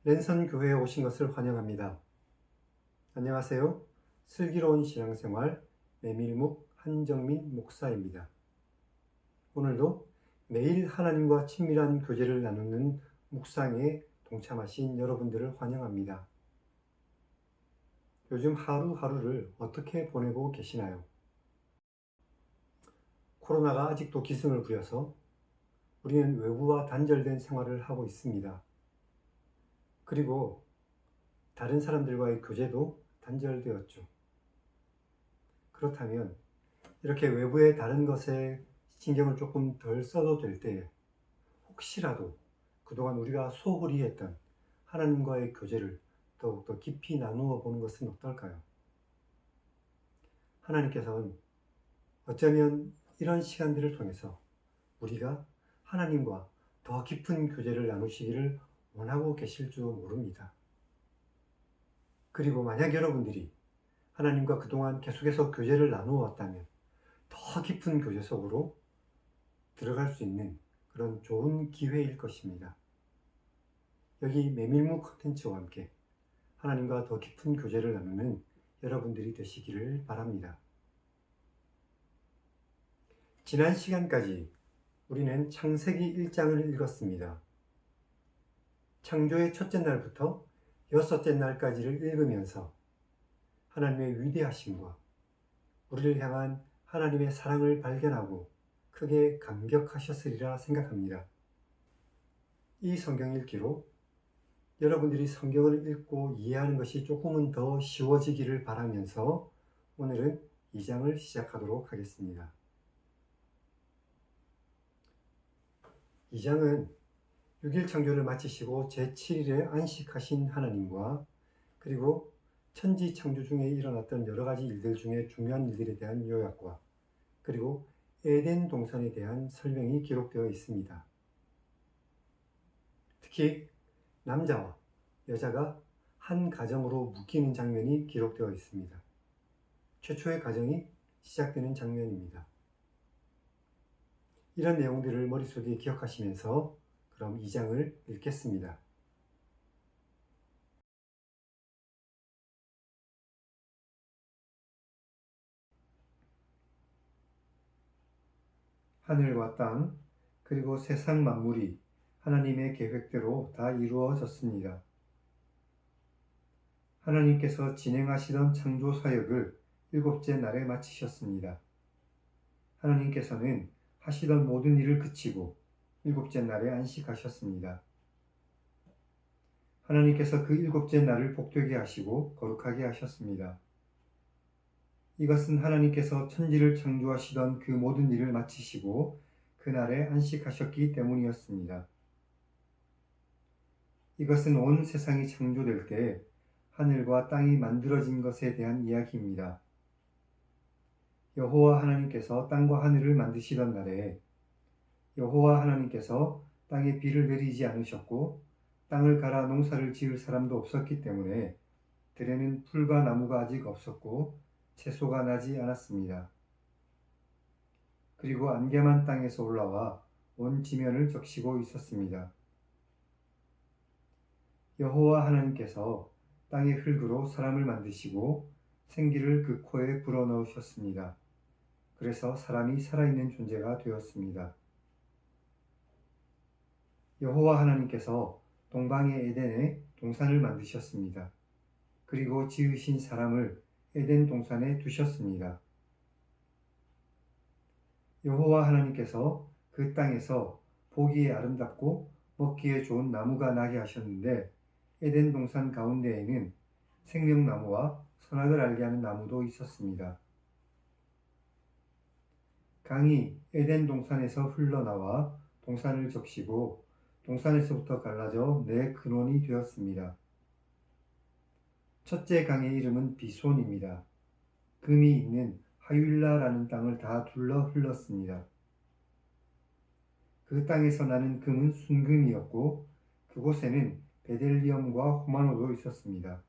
랜선 교회에 오신 것을 환영합니다. 안녕하세요. 슬기로운 신앙생활 메밀묵 한정민 목사입니다. 오늘도 매일 하나님과 친밀한 교제를 나누는 묵상에 동참하신 여러분들을 환영합니다. 요즘 하루하루를 어떻게 보내고 계시나요? 코로나가 아직도 기승을 부려서 우리는 외부와 단절된 생활을 하고 있습니다. 그리고 다른 사람들과의 교제도 단절되었죠. 그렇다면 이렇게 외부의 다른 것에 신경을 조금 덜 써도 될 때에 혹시라도 그동안 우리가 소홀히 했던 하나님과의 교제를 더욱더 깊이 나누어 보는 것은 어떨까요? 하나님께서는 어쩌면 이런 시간들을 통해서 우리가 하나님과 더 깊은 교제를 나누시기를 원하고 계실지도 모릅니다. 그리고 만약 여러분들이 하나님과 그동안 계속해서 교제를 나누어 왔다면 더 깊은 교제 속으로 들어갈 수 있는 그런 좋은 기회일 것입니다. 여기 메밀묵 콘텐츠와 함께 하나님과 더 깊은 교제를 나누는 여러분들이 되시기를 바랍니다. 지난 시간까지 우리는 창세기 1장을 읽었습니다. 창조의 첫째 날부터 여섯째 날까지를 읽으면서 하나님의 위대하심과 우리를 향한 하나님의 사랑을 발견하고 크게 감격하셨으리라 생각합니다. 이 성경 읽기로 여러분들이 성경을 읽고 이해하는 것이 조금은 더 쉬워지기를 바라면서 오늘은 2장을 시작하도록 하겠습니다. 2장은 6일 창조를 마치시고 제7일에 안식하신 하나님과 그리고 천지 창조 중에 일어났던 여러 가지 일들 중에 중요한 일들에 대한 요약과 그리고 에덴 동산에 대한 설명이 기록되어 있습니다. 특히 남자와 여자가 한 가정으로 묶이는 장면이 기록되어 있습니다. 최초의 가정이 시작되는 장면입니다. 이런 내용들을 머릿속에 기억하시면서 그럼 2장을 읽겠습니다. 하늘과 땅 그리고 세상 만물이 하나님의 계획대로 다 이루어졌습니다. 하나님께서 진행하시던 창조 사역을 7째 날에 마치셨습니다. 하나님께서는 하시던 모든 일을 그치고 7째 날에 안식하셨습니다. 하나님께서 그 7째 날을 복되게 하시고 거룩하게 하셨습니다. 이것은 하나님께서 천지를 창조하시던 그 모든 일을 마치시고 그날에 안식하셨기 때문이었습니다. 이것은 온 세상이 창조될 때 하늘과 땅이 만들어진 것에 대한 이야기입니다. 여호와 하나님께서 땅과 하늘을 만드시던 날에 여호와 하나님께서 땅에 비를 내리지 않으셨고 땅을 갈아 농사를 지을 사람도 없었기 때문에 들에는 풀과 나무가 아직 없었고 채소가 나지 않았습니다. 그리고 안개만 땅에서 올라와 온 지면을 적시고 있었습니다. 여호와 하나님께서 땅의 흙으로 사람을 만드시고 생기를 그 코에 불어넣으셨습니다. 그래서 사람이 살아있는 존재가 되었습니다. 여호와 하나님께서 동방의 에덴에 동산을 만드셨습니다. 그리고 지으신 사람을 에덴 동산에 두셨습니다. 여호와 하나님께서 그 땅에서 보기에 아름답고 먹기에 좋은 나무가 나게 하셨는데 에덴 동산 가운데에는 생명나무와 선악을 알게 하는 나무도 있었습니다. 강이 에덴 동산에서 흘러나와 동산을 적시고 동산에서부터 갈라져 네 근원이 되었습니다. 첫째 강의 이름은 비손입니다. 금이 있는 하윌라라는 땅을 다 둘러 흘렀습니다. 그 땅에서 나는 금은 순금이었고 그곳에는 베델리엄과 호마노도 있었습니다.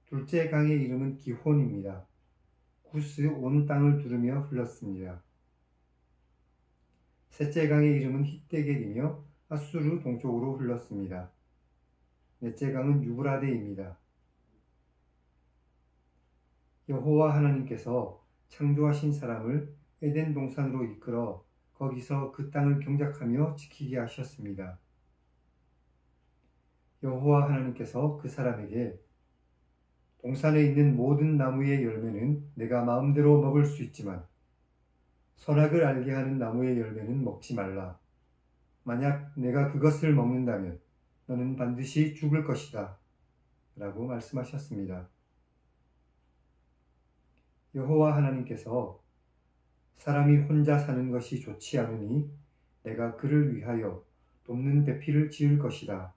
둘째 강의 이름은 기혼입니다. 구스 온 땅을 두르며 흘렀습니다. 셋째 강의 이름은 히데겔이며 아수르 동쪽으로 흘렀습니다. 넷째 강은 유브라데입니다. 여호와 하나님께서 창조하신 사람을 에덴 동산으로 이끌어 거기서 그 땅을 경작하며 지키게 하셨습니다. 여호와 하나님께서 그 사람에게 동산에 있는 모든 나무의 열매는 내가 마음대로 먹을 수 있지만 선악을 알게 하는 나무의 열매는 먹지 말라. 만약 내가 그것을 먹는다면 너는 반드시 죽을 것이다. 라고 말씀하셨습니다. 여호와 하나님께서 사람이 혼자 사는 것이 좋지 않으니 내가 그를 위하여 돕는 배필을 지을 것이다.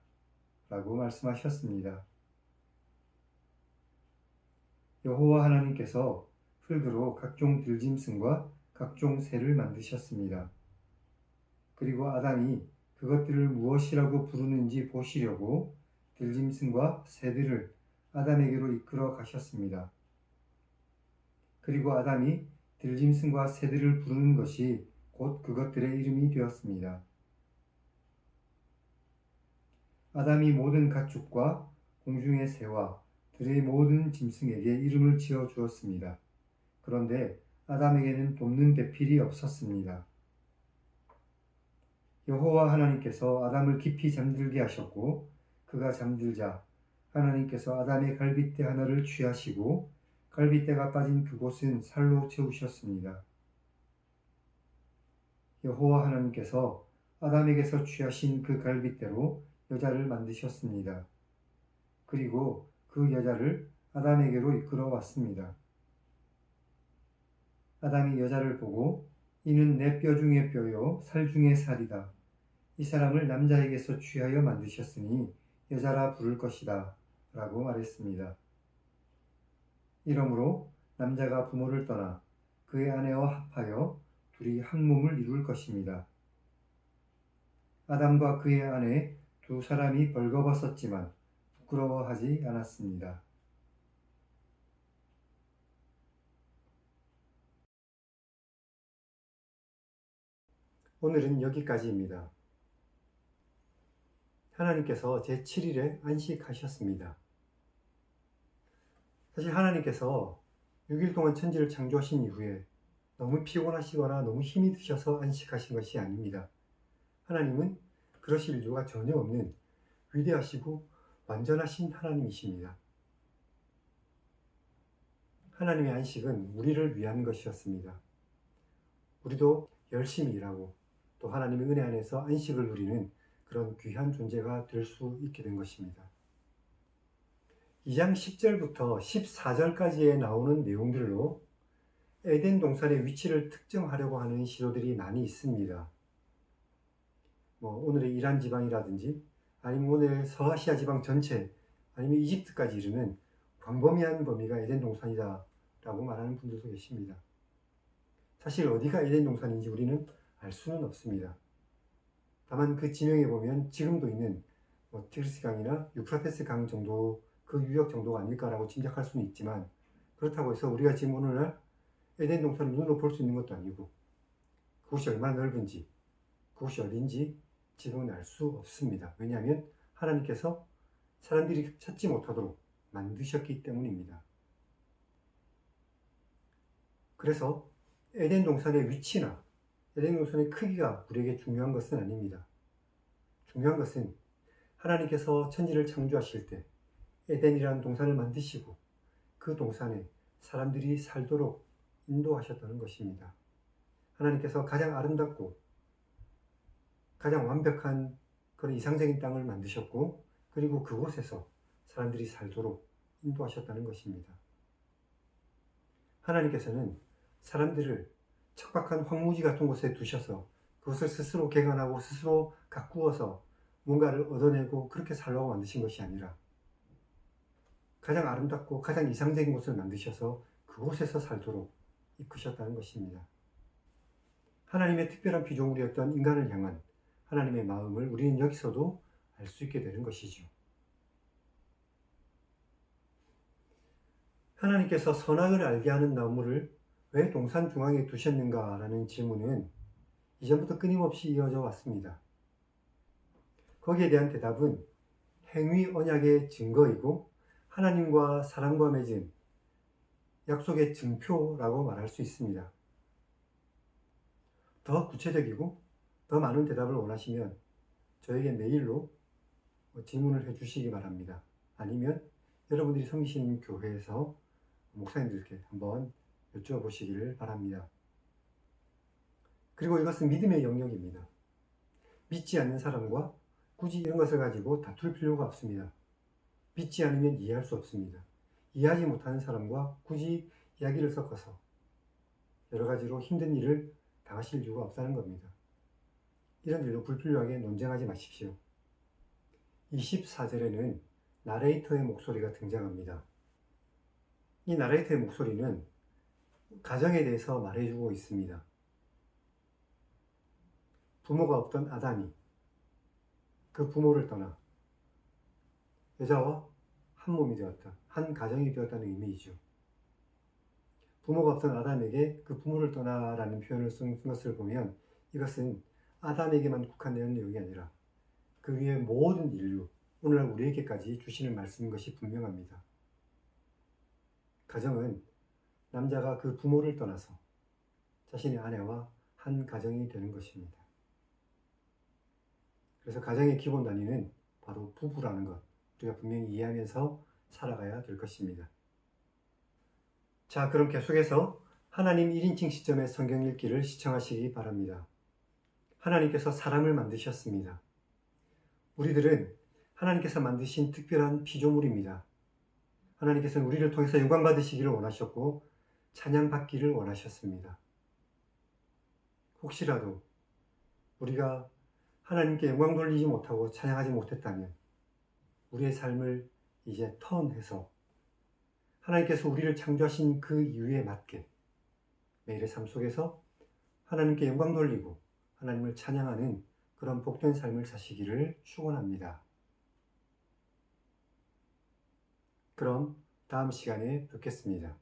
라고 말씀하셨습니다. 여호와 하나님께서 흙으로 각종 들짐승과 각종 새를 만드셨습니다. 그리고 아담이 그것들을 무엇이라고 부르는지 보시려고 들짐승과 새들을 아담에게로 이끌어 가셨습니다. 그리고 아담이 들짐승과 새들을 부르는 것이 곧 그것들의 이름이 되었습니다. 아담이 모든 가축과 공중의 새와 들의 모든 짐승에게 이름을 지어 주었습니다. 그런데 아담에게는 돕는 배필이 없었습니다. 여호와 하나님께서 아담을 깊이 잠들게 하셨고 그가 잠들자 하나님께서 아담의 갈빗대 하나를 취하시고 갈빗대가 빠진 그곳은 살로 채우셨습니다. 여호와 하나님께서 아담에게서 취하신 그 갈빗대로 여자를 만드셨습니다. 그리고 그 여자를 아담에게로 이끌어 왔습니다. 아담이 여자를 보고 이는 내 뼈 중의 뼈요 살 중의 살이다. 이 사람을 남자에게서 취하여 만드셨으니 여자라 부를 것이다. 라고 말했습니다. 이러므로 남자가 부모를 떠나 그의 아내와 합하여 둘이 한 몸을 이룰 것입니다. 아담과 그의 아내 두 사람이 벌거벗었지만 부끄러워하지 않았습니다. 오늘은 여기까지입니다. 하나님께서 제7일에 안식하셨습니다. 사실 하나님께서 6일 동안 천지를 창조하신 이후에 너무 피곤하시거나 너무 힘이 드셔서 안식하신 것이 아닙니다. 하나님은 그러실 이유가 전혀 없는 위대하시고 완전하신 하나님이십니다. 하나님의 안식은 우리를 위한 것이었습니다. 우리도 열심히 일하고 또 하나님의 은혜 안에서 안식을 누리는 그런 귀한 존재가 될 수 있게 된 것입니다. 2장 10절부터 14절까지에 나오는 내용들로 에덴 동산의 위치를 특정하려고 하는 시도들이 많이 있습니다. 오늘의 이란 지방이라든지 아니면 오늘 서아시아 지방 전체 아니면 이집트까지 이르는 광범위한 범위가 에덴 동산이다 라고 말하는 분들도 계십니다. 사실 어디가 에덴 동산인지 우리는 알 수는 없습니다. 다만 그 지명에 보면 지금도 있는 티그리스 강이나 유프라테스 강 정도 그 유역 정도가 아닐까라고 짐작할 수는 있지만 그렇다고 해서 우리가 지금 오늘날 에덴 동산을 눈으로 볼 수 있는 것도 아니고 그곳이 얼마나 넓은지 그곳이 어딘지 지금은 알 수 없습니다. 왜냐하면 하나님께서 사람들이 찾지 못하도록 만드셨기 때문입니다. 그래서 에덴 동산의 위치나 에덴 동산의 크기가 우리에게 중요한 것은 아닙니다. 중요한 것은 하나님께서 천지를 창조하실 때 에덴이라는 동산을 만드시고 그 동산에 사람들이 살도록 인도하셨다는 것입니다. 하나님께서 가장 아름답고 가장 완벽한 그런 이상적인 땅을 만드셨고 그리고 그곳에서 사람들이 살도록 인도하셨다는 것입니다. 하나님께서는 사람들을 척박한 황무지 같은 곳에 두셔서 그것을 스스로 개간하고 스스로 가꾸어서 뭔가를 얻어내고 그렇게 살라고 만드신 것이 아니라 가장 아름답고 가장 이상적인 곳을 만드셔서 그곳에서 살도록 이끄셨다는 것입니다. 하나님의 특별한 피조물이었던 인간을 향한 하나님의 마음을 우리는 여기서도 알 수 있게 되는 것이죠. 하나님께서 선악을 알게 하는 나무를 왜 동산 중앙에 두셨는가라는 질문은 이전부터 끊임없이 이어져 왔습니다. 거기에 대한 대답은 행위 언약의 증거이고 하나님과 사람과 맺은 약속의 증표라고 말할 수 있습니다. 더 구체적이고 더 많은 대답을 원하시면 저에게 메일로 질문을 해주시기 바랍니다. 아니면 여러분들이 섬기시는 교회에서 목사님들께 한번 여쭤보시기를 바랍니다. 그리고 이것은 믿음의 영역입니다. 믿지 않는 사람과 굳이 이런 것을 가지고 다툴 필요가 없습니다. 믿지 않으면 이해할 수 없습니다. 이해하지 못하는 사람과 굳이 이야기를 섞어서 여러 가지로 힘든 일을 당하실 이유가 없다는 겁니다. 이런 일로 불필요하게 논쟁하지 마십시오. 24절에는 나레이터의 목소리가 등장합니다. 이 나레이터의 목소리는 가정에 대해서 말해주고 있습니다. 부모가 없던 아담이 그 부모를 떠나 여자와 한 몸이 되었다. 한 가정이 되었다는 의미이죠. 부모가 없던 아담에게 그 부모를 떠나라는 표현을 쓴 것을 보면 이것은 아담에게만 국한되는 내용이 아니라 그 위에 모든 인류, 오늘날 우리에게까지 주시는 말씀인 것이 분명합니다. 가정은 남자가 그 부모를 떠나서 자신의 아내와 한 가정이 되는 것입니다. 그래서 가정의 기본 단위는 바로 부부라는 것, 우리가 분명히 이해하면서 살아가야 될 것입니다. 자, 그럼 계속해서 하나님 1인칭 시점의 성경 읽기를 시청하시기 바랍니다. 하나님께서 사람을 만드셨습니다. 우리들은 하나님께서 만드신 특별한 피조물입니다. 하나님께서는 우리를 통해서 영광 받으시기를 원하셨고 찬양받기를 원하셨습니다. 혹시라도 우리가 하나님께 영광 돌리지 못하고 찬양하지 못했다면 우리의 삶을 이제 턴해서 하나님께서 우리를 창조하신 그 이유에 맞게 매일의 삶 속에서 하나님께 영광 돌리고 하나님을 찬양하는 그런 복된 삶을 사시기를 축원합니다. 그럼 다음 시간에 뵙겠습니다.